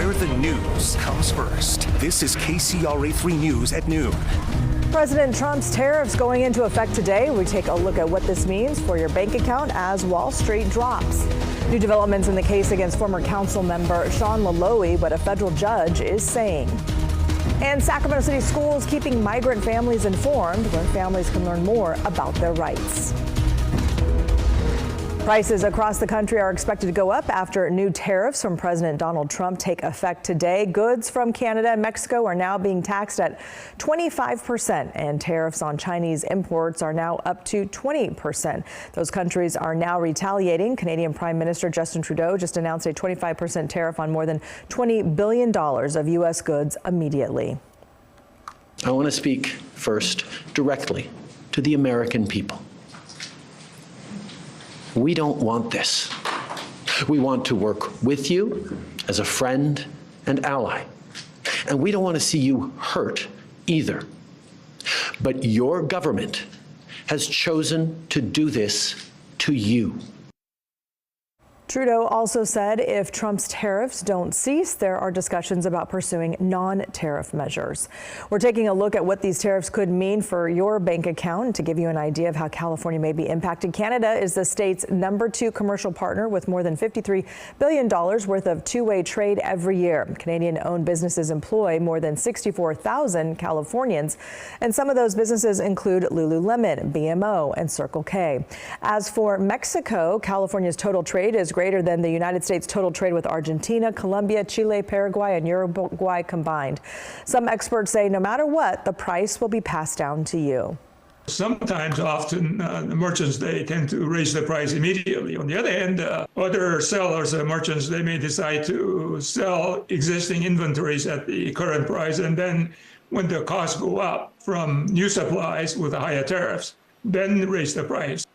where the news comes first. This is KCRA 3 News at noon. President Trump's tariffs going into effect today. We take a look at what this means for your bank account as Wall Street drops. New developments in the case against former council member Sean Malloy, what a federal judge is saying. And Sacramento City schools keeping migrant families informed, where families can learn more about their rights. Prices across the country are expected to go up after new tariffs from President Donald Trump take effect today. Goods from Canada and Mexico are now being taxed at 25%, and tariffs on Chinese imports are now up to 20%. Those countries are now retaliating. Canadian Prime Minister Justin Trudeau just announced a 25% tariff on more than $20 billion of U.S. goods immediately. I want to speak first directly to the American people. We don't want this. We want to work with you as a friend and ally. And we don't want to see you hurt either. But your government has chosen to do this to you. Trudeau also said if Trump's tariffs don't cease, there are discussions about pursuing non-tariff measures. We're taking a look at what these tariffs could mean for your bank account. To give you an idea of how California may be impacted, Canada is the state's #2 commercial partner with more than $53 billion worth of two-way trade every year. Canadian-owned businesses employ more than 64,000 Californians, and some of those businesses include Lululemon, BMO, and Circle K. As for Mexico, California's total trade is greater than the United States' total trade with Argentina, Colombia, Chile, Paraguay, and Uruguay combined. Some experts say no matter what, the price will be passed down to you. Sometimes, often, the merchants, they tend to raise the price immediately. On the other hand, other sellers, merchants, they may decide to sell existing inventories at the current price, and then when the costs go up from new supplies with the higher tariffs, then raise the price.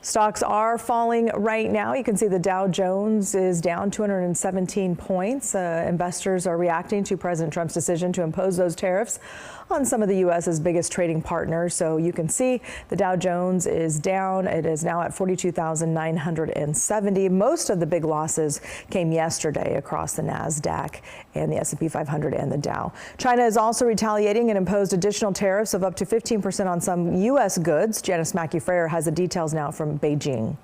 Stocks are falling right now. You can see the Dow Jones is down 217 points. Investors are reacting to President Trump's decision to impose those tariffs on some of the U.S.'s biggest trading partners. So you can see the Dow Jones is down. It is now at 42,970. Most of the big losses came yesterday across the NASDAQ and the S&P 500 and the Dow. China is also retaliating and imposed additional tariffs of up to 15% on some U.S. goods. Janice Mackey-Frayer has the details now from Beijing.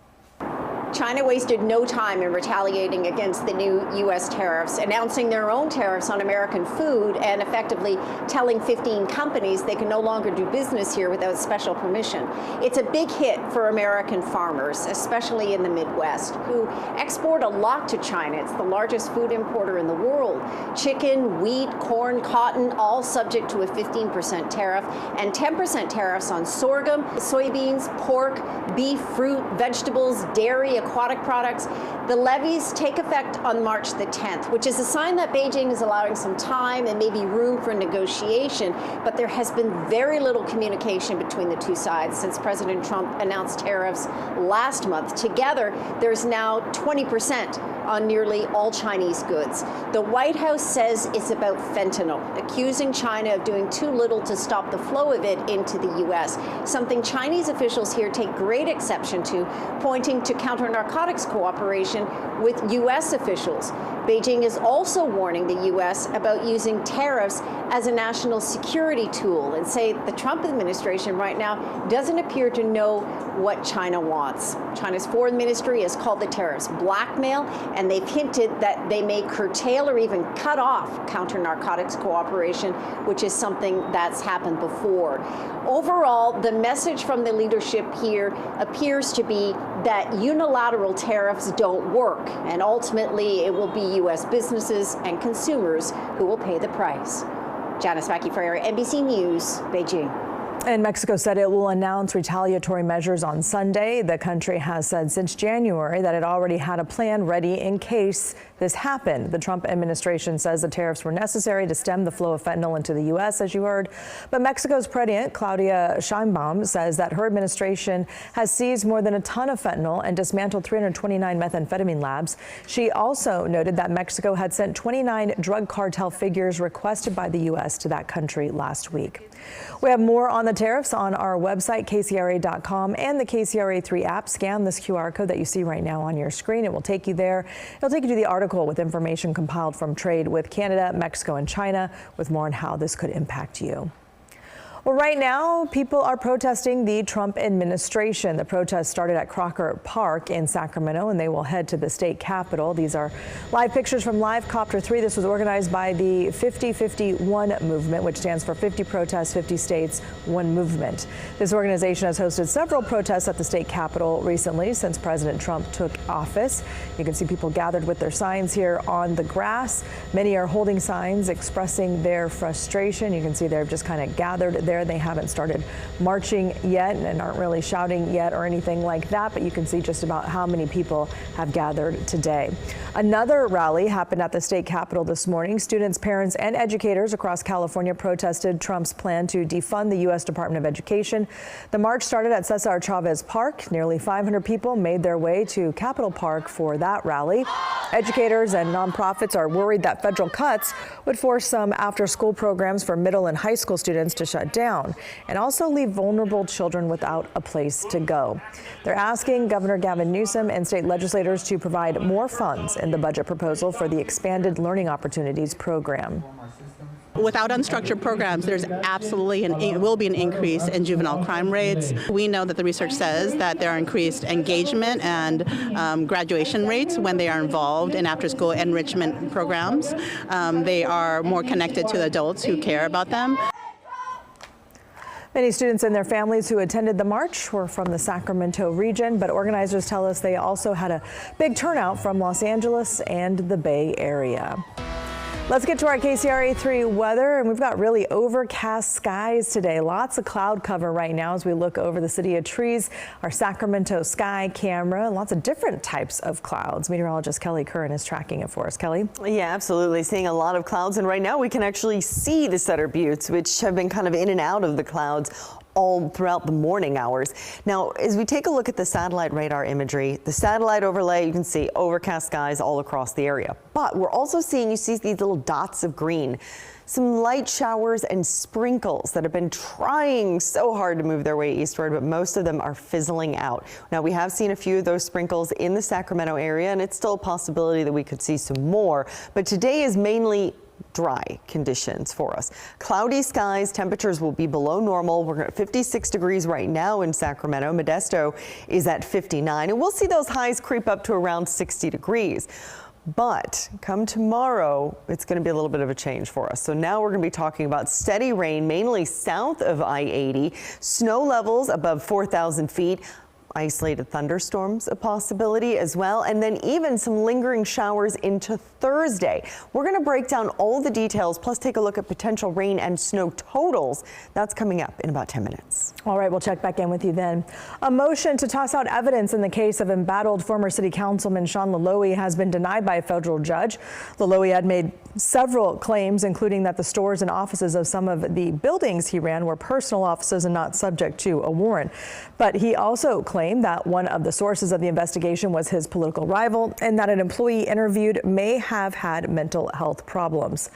China wasted no time in retaliating against the new U.S. tariffs, announcing their own tariffs on American food and effectively telling 15 companies they can no longer do business here without special permission. It's a big hit for American farmers, especially in the Midwest, who export a lot to China. It's the largest food importer in the world. Chicken, wheat, corn, cotton, all subject to a 15% tariff and 10% tariffs on sorghum, soybeans, pork, beef, fruit, vegetables, dairy, aquatic products. The levies take effect on March the 10th, which is a sign that Beijing is allowing some time and maybe room for negotiation. But there has been very little communication between the two sides since President Trump announced tariffs last month. Together, there's now 20% on nearly all Chinese goods. The White House says it's about fentanyl, accusing China of doing too little to stop the flow of it into the U.S., something Chinese officials here take great exception to, pointing to counter-narcotics cooperation with U.S. officials. Beijing is also warning the U.S. about using tariffs as a national security tool and say the Trump administration right now doesn't appear to know what China wants. China's foreign ministry has called the tariffs blackmail, and they've hinted that they may curtail or even cut off counter-narcotics cooperation, which is something that's happened before. Overall, the message from the leadership here appears to be that unilateral tariffs don't work, and ultimately it will be U.S. businesses and consumers who will pay the price. Janice Mackey-Frayer, NBC News, Beijing. And Mexico said it will announce retaliatory measures on Sunday. The country has said since January that it already had a plan ready in case this happened. The Trump administration says the tariffs were necessary to stem the flow of fentanyl into the U.S., as you heard. But Mexico's President, Claudia Sheinbaum, says that her administration has seized more than a ton of fentanyl and dismantled 329 methamphetamine labs. She also noted that Mexico had sent 29 drug cartel figures requested by the U.S. to that country last week. We have more on the tariffs on our website, KCRA.com, and the KCRA 3 app. Scan this QR code that you see right now on your screen. It will take you there. It'll take you to the article article with information compiled from trade with Canada, Mexico, and China with more on how this could impact you. Well, right now, people are protesting the Trump administration. The protest started at Crocker Park in Sacramento, and they will head to the state capitol. These are live pictures from Live Copter 3. This was organized by the 50-51 movement, which stands for 50 protests, 50 states, one movement. This organization has hosted several protests at the state capitol recently since President Trump took office. You can see people gathered with their signs here on the grass. Many are holding signs expressing their frustration. You can see they're just kind of gathered there. They haven't started marching yet and aren't really shouting yet or anything like that, but you can see just about how many people have gathered today. Another rally happened at the state capitol this morning. Students, parents, and educators across California protested Trump's plan to defund the U.S. Department of Education. The march started at Cesar Chavez Park. Nearly 500 people made their way to Capitol Park for that rally. Educators and nonprofits are worried that federal cuts would force some after-school programs for middle and high school students to shut down and also leave vulnerable children without a place to go. They're asking Governor Gavin Newsom and state legislators to provide more funds in the budget proposal for the expanded Learning Opportunities program. Without unstructured programs, there's absolutely will be an increase in juvenile crime rates. We know that the research says that there are increased engagement and graduation rates when they are involved in after-school enrichment programs. They are more connected to the adults who care about them. Many students and their families who attended the march were from the Sacramento region, but organizers tell us they also had a big turnout from Los Angeles and the Bay Area. Let's get to our KCRA 3 weather, and we've got really overcast skies today. Lots of cloud cover right now as we look over the city of trees, our Sacramento sky camera, and lots of different types of clouds. Meteorologist Kelly Curran is tracking it for us. Kelly? Yeah, absolutely. Seeing a lot of clouds, and right now we can actually see the Sutter Buttes, which have been kind of in and out of the clouds all throughout the morning hours. Now, as we take a look at the satellite radar imagery, the satellite overlay, you can see overcast skies all across the area. But we're also seeing, you see these little dots of green, some light showers and sprinkles that have been trying so hard to move their way eastward, but most of them are fizzling out. Now, we have seen a few of those sprinkles in the Sacramento area, and it's still a possibility that we could see some more. But today is mainly dry conditions for us. Cloudy skies, temperatures will be below normal. We're at 56 degrees right now in Sacramento. Modesto is at 59, and we'll see those highs creep up to around 60 degrees. But come tomorrow, it's going to be a little bit of a change for us. So now we're going to be talking about steady rain, mainly south of I-80, snow levels above 4,000 feet. Isolated thunderstorms a possibility as well, and then even some lingering showers into Thursday. We're going to break down all the details, plus take a look at potential rain and snow totals. That's coming up in about 10 minutes. All right, we'll check back in with you then. A motion to toss out evidence in the case of embattled former city councilman Sean Laloie has been denied by a federal judge. Laloie had made several claims, including that the stores and offices of some of the buildings he ran were personal offices and not subject to a warrant. But he also claimed that one of the sources of the investigation was his political rival and that an employee interviewed may have had mental health problems.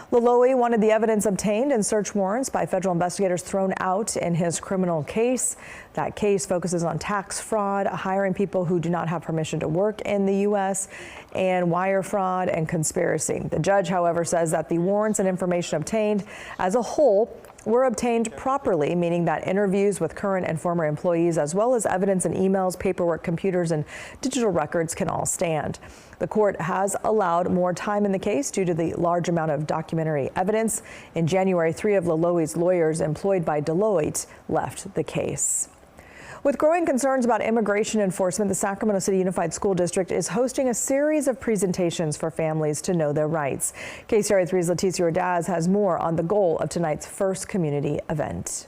Laloie wanted the evidence obtained and search warrants by federal investigators thrown out in his criminal case. That case focuses on tax fraud, hiring people who do not have permission to work in the U.S., and wire fraud and conspiracy. The judge, however, says that the warrants and information obtained as a whole were obtained properly, meaning that interviews with current and former employees, as well as evidence in emails, paperwork, computers, and digital records can all stand. The court has allowed more time in the case due to the large amount of documentary evidence. In January, 3 of Laloie's lawyers employed by Deloitte left the case. With growing concerns about immigration enforcement, the Sacramento City Unified School District is hosting a series of presentations for families to know their rights. KCRA 3's Leticia Ordaz has more on the goal of tonight's first community event.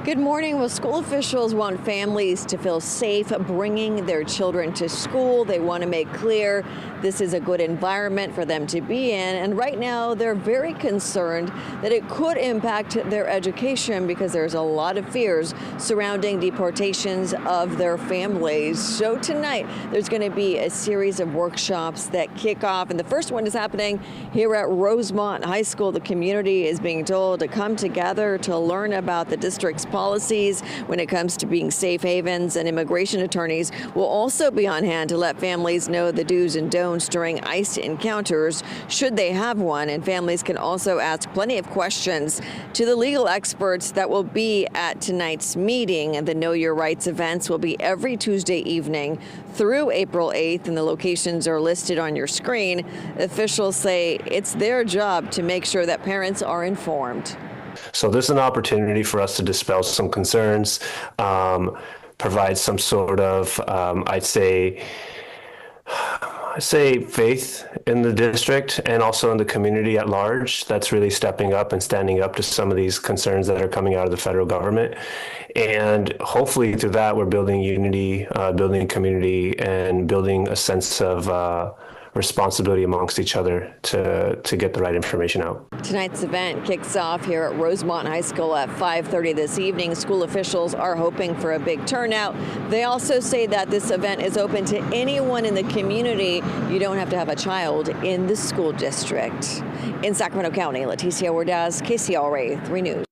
Good morning. Well, school officials want families to feel safe bringing their children to school. They want to make clear this is a good environment for them to be in. And right now, they're very concerned that it could impact their education because there's a lot of fears surrounding deportations of their families. So tonight, there's going to be a series of workshops that kick off. And the first one is happening here at Rosemont High School. The community is being told to come together to learn about the district's policies when it comes to being safe havens, and immigration attorneys will also be on hand to let families know the do's and don'ts during ICE encounters, should they have one. And families can also ask plenty of questions to the legal experts that will be at tonight's meeting. And the Know Your Rights events will be every Tuesday evening through April 8th, and the locations are listed on your screen. Officials say it's their job to make sure that parents are informed. So this is an opportunity for us to dispel some concerns, provide some sort of, I'd say faith in the district and also in the community at large that's really stepping up and standing up to some of these concerns that are coming out of the federal government. And hopefully through that, we're building unity, building community, and building a sense of responsibility amongst each other to get the right information out. Tonight's event kicks off here at Rosemont High School at 5:30 this evening. School officials are hoping for a big turnout. They also say that this event is open to anyone in the community. You don't have to have a child in the school district. In Sacramento County, Leticia Ordaz, KCRA 3 News.